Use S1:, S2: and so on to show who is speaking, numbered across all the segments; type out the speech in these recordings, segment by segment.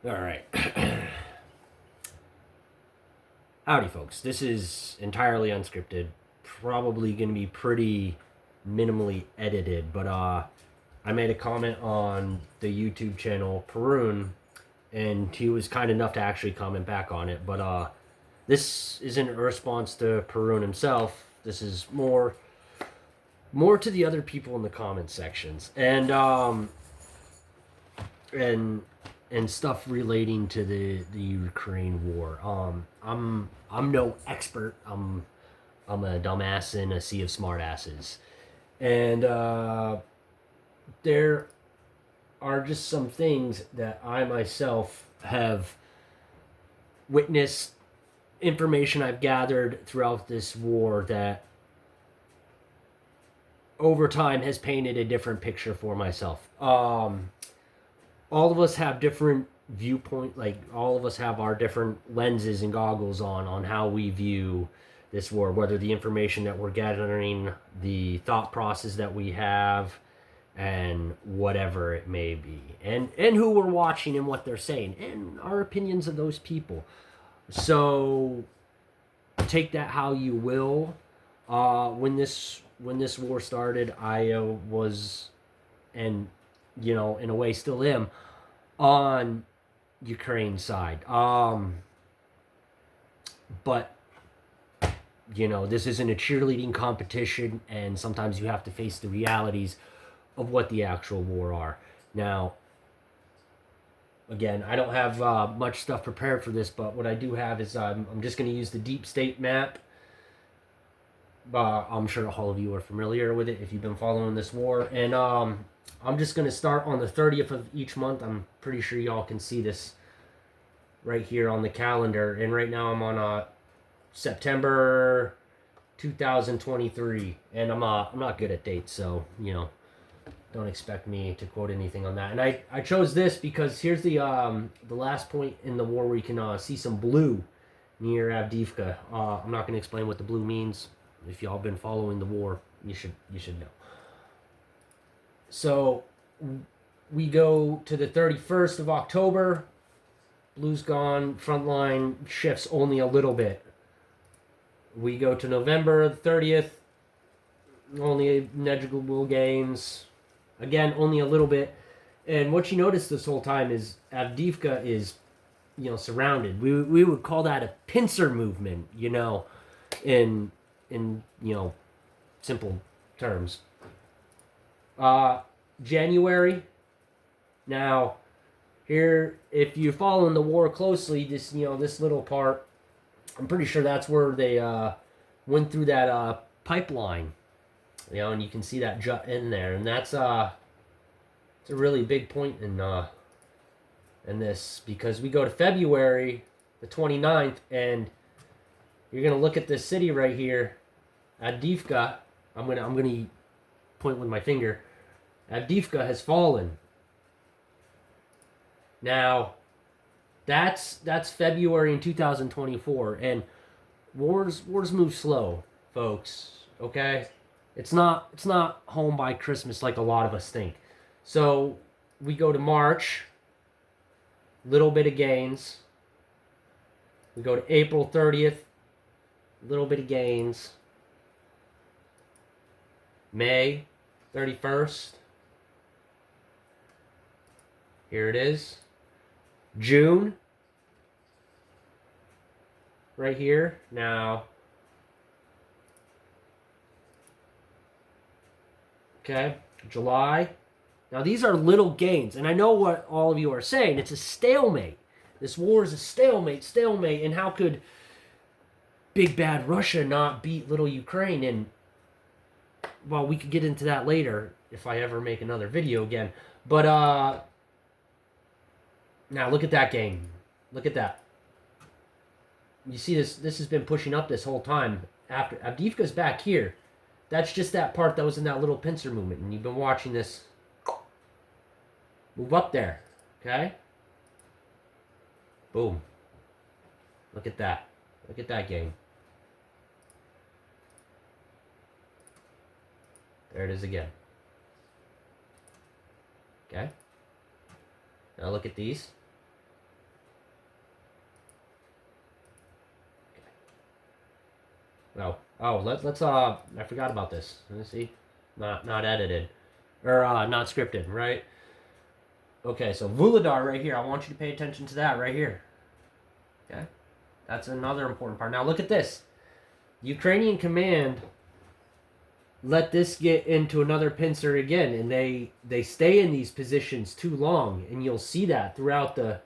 S1: All right. Howdy, folks. This is entirely unscripted. Probably going to be pretty minimally edited, but I made a comment on the YouTube channel Perun, and he was kind enough to actually comment back on it. But this isn't a response to Perun himself. This is more to the other people in the comment sections, and and stuff relating to the Ukraine war. I'm no expert. I'm a dumbass in a sea of smartasses, and there are just some things that I myself have witnessed, information I've gathered throughout this war that over time has painted a different picture for myself. All of us have different viewpoint, like all of us have our different lenses and goggles on how we view this war, whether the information that we're gathering, the thought process that we have, and whatever it may be, and who we're watching and what they're saying, and our opinions of those people. So take that how you will. When this war started, I was, and in a way still am, on Ukraine side. But this isn't a cheerleading competition, and sometimes you have to face the realities of what the actual war are. Now, again, I don't have much stuff prepared for this, but what I do have is I'm just going to use the deep state map. I'm sure all of you are familiar with it if you've been following this war. And I'm just going to start on the 30th of each month. I'm pretty sure y'all can see this right here on the calendar. And right now I'm on September 2023. And I'm not good at dates, so, don't expect me to quote anything on that. And I chose this because here's the last point in the war where you can see some blue near Avdiivka. I'm not going to explain what the blue means. If y'all been following the war, you should know. So we go to the 31st of October. Blue's gone. Front line shifts only a little bit. We go to November 30th. Only negligible gains. Again, only a little bit. And what you notice this whole time is Avdiivka is, surrounded. We would call that a pincer movement, in simple terms. January. Now, here, if you're following the war closely, this little part, I'm pretty sure that's where they went through that pipeline. And you can see that jut in there, and that's it's a really big point in this, because we go to February the 29th, and you're gonna look at this city right here, Avdiivka. I'm gonna point with my finger. Avdiivka has fallen. Now, that's February in 2024, and wars move slow, folks. Okay, it's not home by Christmas like a lot of us think. So we go to March, little bit of gains. We go to April 30th, little bit of gains. May 31st. Here it is. June. Right here. Now. Okay. July. Now these are little gains. And I know what all of you are saying. It's a stalemate. This war is a stalemate. And how could big bad Russia not beat little Ukraine? And well, we could get into that later if I ever make another video again. But now look at that game. Look at that. You see this has been pushing up this whole time. After Avdiivka's back here. That's just that part that was in that little pincer movement, and you've been watching this move up there. Okay? Boom. Look at that. Look at that game. There it is again. Okay? Now look at these. Let's I forgot about this. Let me see. Not edited. Or not scripted, right? Okay, so Vuladar right here. I want you to pay attention to that right here. Okay? That's another important part. Now look at this. Ukrainian command let this get into another pincer again, and they stay in these positions too long, and you'll see that throughout the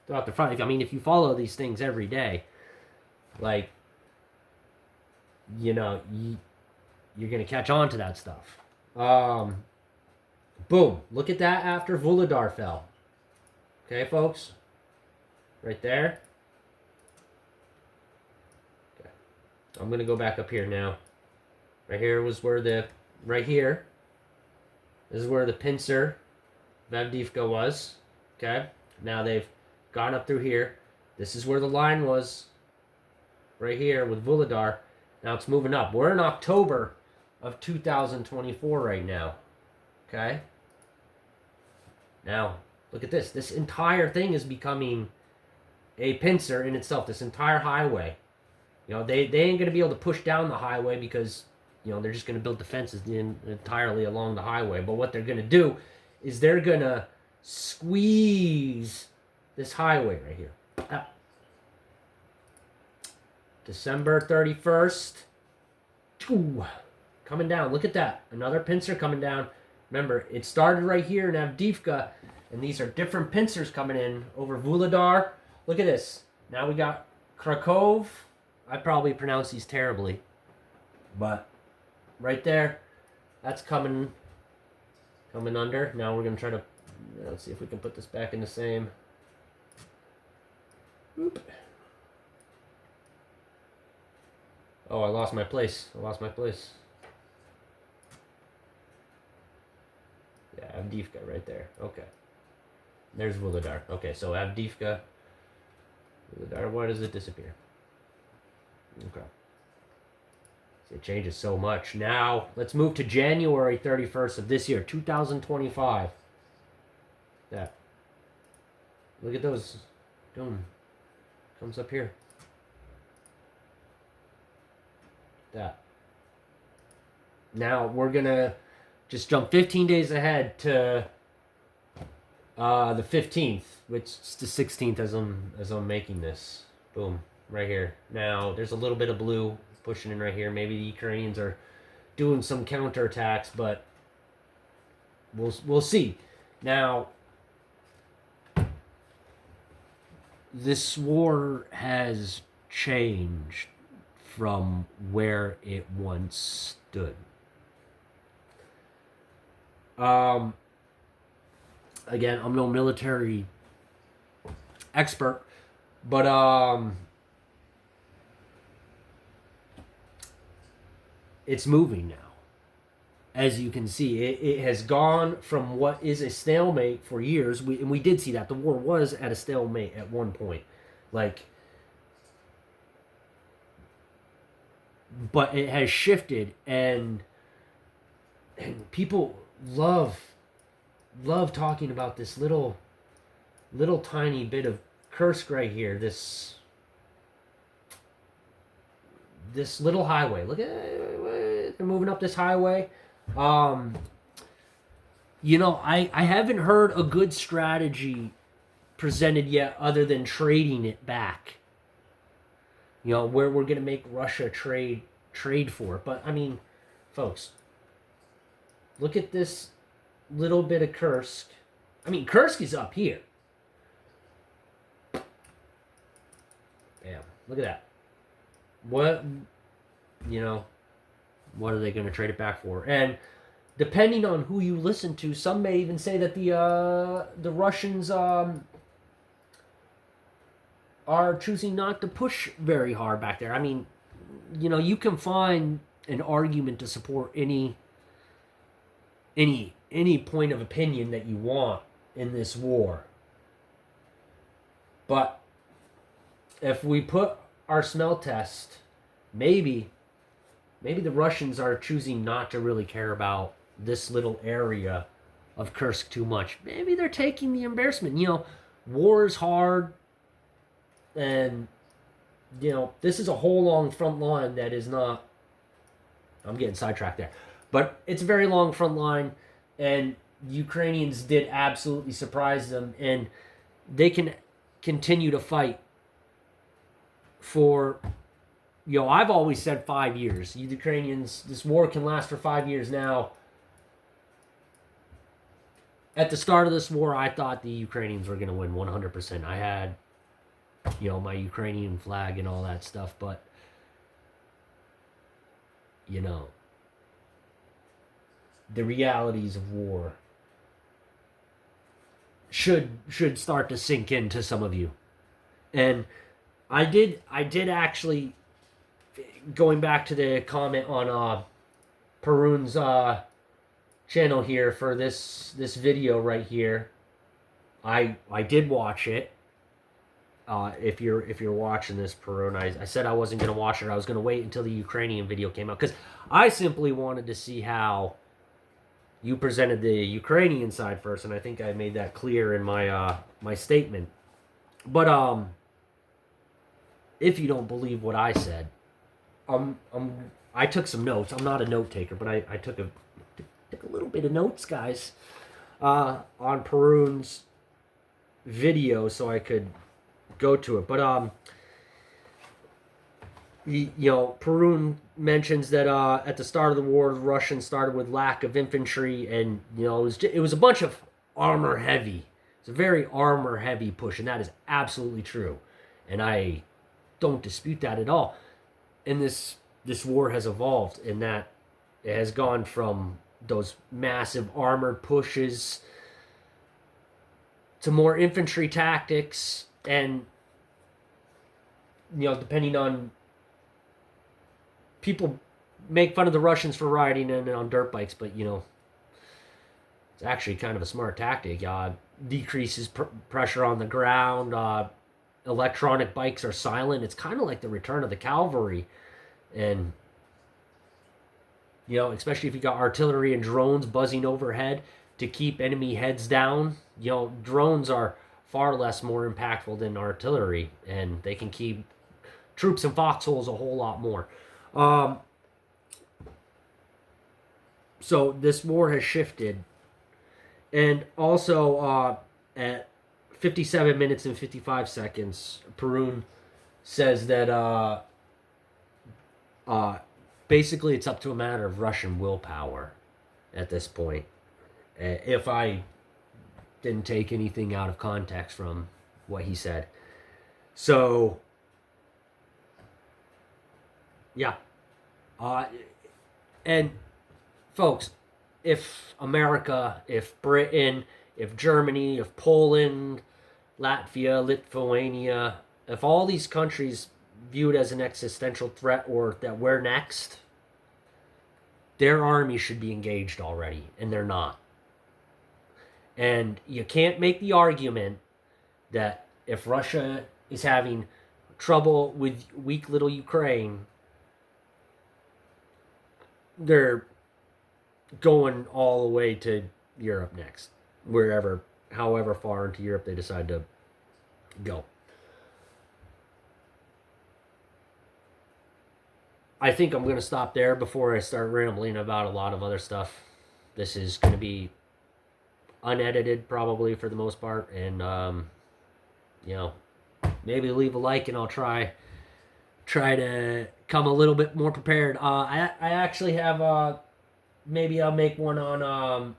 S1: front. I mean, if you follow these things every day, like, you know, you're gonna catch on to that stuff. Boom! Look at that after Vuladar fell. Okay, folks, right there. Okay, I'm gonna go back up here now. Right here was where right here. This is where the pincer of Avdiivka was. Okay, now they've gone up through here. This is where the line was. Right here with Vuladar. Now it's moving up. We're in October of 2024 right now. Okay. Now look at this. This entire thing is becoming a pincer in itself. This entire highway. You know, they ain't gonna be able to push down the highway because, you know, they're just going to build defenses entirely along the highway. But what they're going to do is they're going to squeeze this highway right here. December 31st. Ooh, coming down. Look at that. Another pincer coming down. Remember, it started right here in Avdiivka, and these are different pincers coming in over Vuladar. Look at this. Now we got Krakow. I probably pronounce these terribly, but right there, that's coming under. Now we're going to try to, let's see if we can put this back in the same. Oop. Oh, I lost my place. Yeah, Avdiivka right there. Okay. There's Vuladar. Okay, so Avdiivka. Vuladar, why does it disappear? Okay. It changes so much. Now, let's move to January 31st of this year, 2025. Yeah. Look at those. Boom. Comes up here. That. Now, we're going to just jump 15 days ahead to the 15th, which is the 16th as I'm making this. Boom. Right here. Now, there's a little bit of blue pushing in right here. Maybe the Ukrainians are doing some counterattacks, but we'll see. Now, this war has changed from where it once stood. Again, I'm no military expert, but it's moving now. As you can see, it has gone from what is a stalemate for years. We did see that. The war was at a stalemate at one point. But it has shifted, and people love talking about this little tiny bit of Kursk right here. This little highway. Look at it. They're moving up this highway. You know, I haven't heard a good strategy presented yet other than trading it back. You know, where we're going to make Russia trade for it. But, I mean, folks, look at this little bit of Kursk. I mean, Kursk is up here. Bam. Look at that. What, you know, what are they going to trade it back for? And depending on who you listen to, some may even say that the Russians are choosing not to push very hard back there. I mean, you know, you can find an argument to support any point of opinion that you want in this war. But if we put our smell test, maybe the Russians are choosing not to really care about this little area of Kursk too much. Maybe they're taking the embarrassment. You know, war is hard, and this is a whole long front line that is not. I'm getting sidetracked there, but it's a very long front line, and Ukrainians did absolutely surprise them, and they can continue to fight for. I've always said 5 years. You Ukrainians, this war can last for 5 years now. At the start of this war, I thought the Ukrainians were going to win 100%. I had, my Ukrainian flag and all that stuff, but, the realities of war should start to sink into some of you. And I did actually, going back to the comment on Perun's channel here for this video right here, I did watch it. If you're watching this, Perun, I said I wasn't gonna watch it. I was gonna wait until the Ukrainian video came out because I simply wanted to see how you presented the Ukrainian side first, and I think I made that clear in my my statement. But if you don't believe what I said, I took some notes. I'm not a note taker, but I took a little bit of notes, guys, on Perun's video, so I could go to it. But Perun mentions that at the start of the war, the Russians started with lack of infantry, and it was a bunch of armor heavy. It's a very armor heavy push, and that is absolutely true, and I don't dispute that at all. And this war has evolved in that it has gone from those massive armored pushes to more infantry tactics, and depending on, people make fun of the Russians for riding in on dirt bikes, but it's actually kind of a smart tactic. Decreases pressure on the ground. Electronic bikes are silent. It's kind of like the return of the cavalry, and especially if you got artillery and drones buzzing overhead to keep enemy heads down. Drones are far more impactful than artillery, and they can keep troops in foxholes a whole lot more. So this war has shifted, and also at 57 minutes and 55 seconds, Perun says that basically it's up to a matter of Russian willpower at this point. If I didn't take anything out of context from what he said. So, yeah. And, folks, if America, if Britain, if Germany, if Poland, Latvia, Lithuania, if all these countries view it as an existential threat or that we're next, their army should be engaged already, and they're not. And you can't make the argument that if Russia is having trouble with weak little Ukraine, they're going all the way to Europe next, however far into Europe they decide to go. I think I'm going to stop there before I start rambling about a lot of other stuff. This is going to be unedited probably for the most part, and maybe leave a like, and I'll try to come a little bit more prepared. I actually have maybe I'll make one on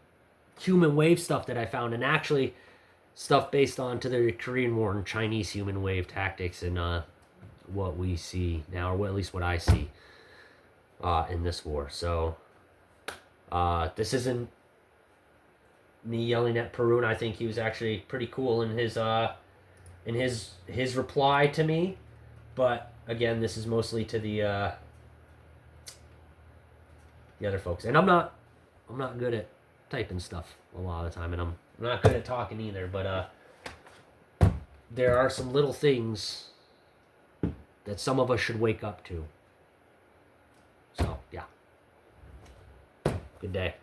S1: human wave stuff that I found, and actually stuff based on to the Korean War and Chinese human wave tactics, and what we see now, or at least what I see in this war. So this isn't me yelling at Perun. I think he was actually pretty cool in his reply to me, but again, this is mostly to the other folks. And I'm not good at typing stuff a lot of the time, and I'm not good at talking either, but there are some little things that some of us should wake up to. So, yeah. Good day.